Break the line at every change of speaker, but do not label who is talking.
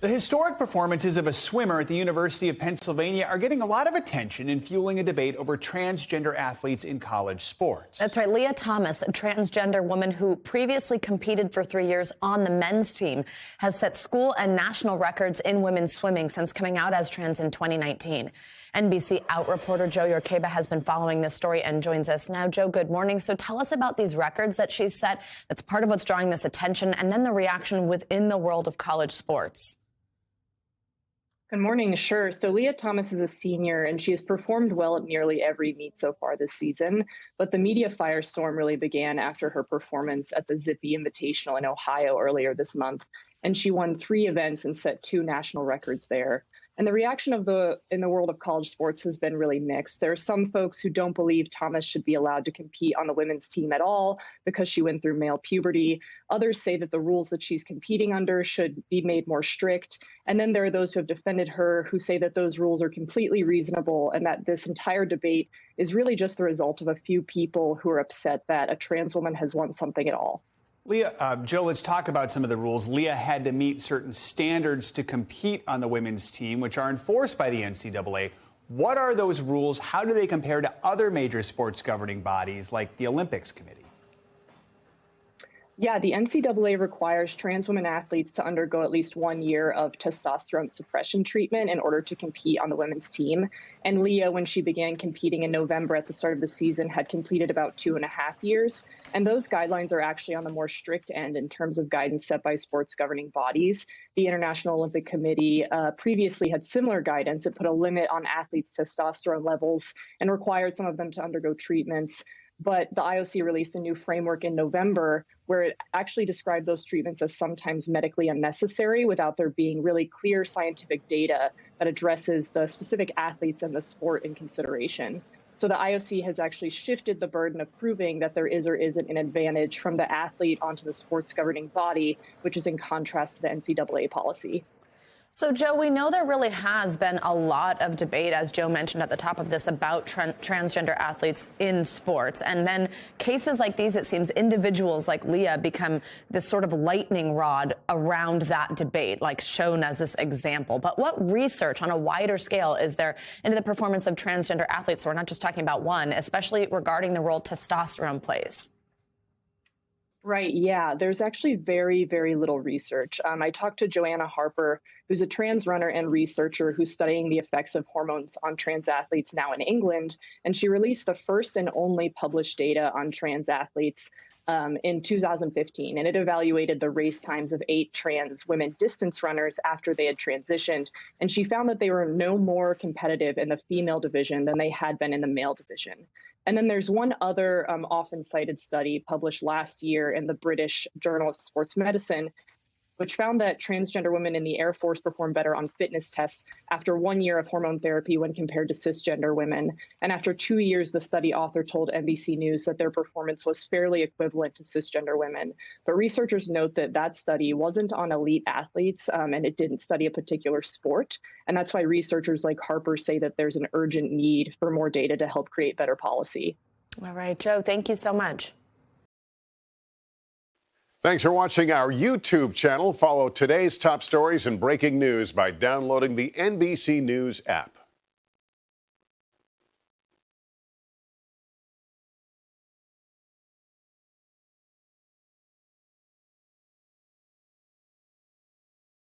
The historic performances of a swimmer at the University of Pennsylvania are getting a lot of attention and fueling a debate over transgender athletes in college sports.
That's right. Leah Thomas, a transgender woman who previously competed for 3 years on the men's team, has set school and national records in women's swimming since coming out as trans in 2019. NBC Out reporter Jo Yurcaba has been following this story and joins us now. Jo, good morning. So tell us about these records that she's set. That's part of what's drawing this attention, and then the reaction within the world of college sports.
Good morning. Sure. So Leah Thomas is a senior and she has performed well at nearly every meet so far this season. But the media firestorm really began after her performance at the Zippy Invitational in Ohio earlier this month. And she won 3 events and set 2 national records there. And the reaction in the world of college sports has been really mixed. There are some folks who don't believe Thomas should be allowed to compete on the women's team at all because she went through male puberty. Others say that the rules that she's competing under should be made more strict. And then there are those who have defended her who say that those rules are completely reasonable and that this entire debate is really just the result of a few people who are upset that a trans woman has won something at all.
Leah, Jo, let's talk about some of the rules. Leah had to meet certain standards to compete on the women's team, which are enforced by the NCAA. What are those rules? How do they compare to other major sports governing bodies like the Olympics Committee?
Yeah, the NCAA requires trans women athletes to undergo at least 1 year of testosterone suppression treatment in order to compete on the women's team. And Leah, when she began competing in November at the start of the season, had completed about 2.5 years. And those guidelines are actually on the more strict end in terms of guidance set by sports governing bodies. The International Olympic Committee previously had similar guidance. It put a limit on athletes' testosterone levels and required some of them to undergo treatments. But the IOC released a new framework in November where it actually described those treatments as sometimes medically unnecessary without there being really clear scientific data that addresses the specific athletes and the sport in consideration. So the IOC has actually shifted the burden of proving that there is or isn't an advantage from the athlete onto the sports governing body, which is in contrast to the NCAA policy.
So, Jo, we know there really has been a lot of debate, as Jo mentioned at the top of this, about transgender athletes in sports. And then cases like these, it seems individuals like Leah become this sort of lightning rod around that debate, like shown as this example. But what research on a wider scale is there into the performance of transgender athletes? So we're not just talking about one, especially regarding the role testosterone plays.
Right. Yeah, there's actually very, very little research. I talked to Joanna Harper, who's a trans runner and researcher who's studying the effects of hormones on trans athletes now in England. And she released the first and only published data on trans athletes in 2015. And it evaluated the race times of 8 trans women distance runners after they had transitioned. And she found that they were no more competitive in the female division than they had been in the male division. And then there's one other often cited study published last year in the British Journal of Sports Medicine, which found that transgender women in the Air Force perform better on fitness tests after 1 year of hormone therapy when compared to cisgender women. And after 2 years, the study author told NBC News that their performance was fairly equivalent to cisgender women. But researchers note that that study wasn't on elite athletes and it didn't study a particular sport. And that's why researchers like Harper say that there's an urgent need for more data to help create better policy.
All right, Jo, thank you so much.
Thanks for watching our YouTube channel. Follow today's top stories and breaking news by downloading the NBC News app.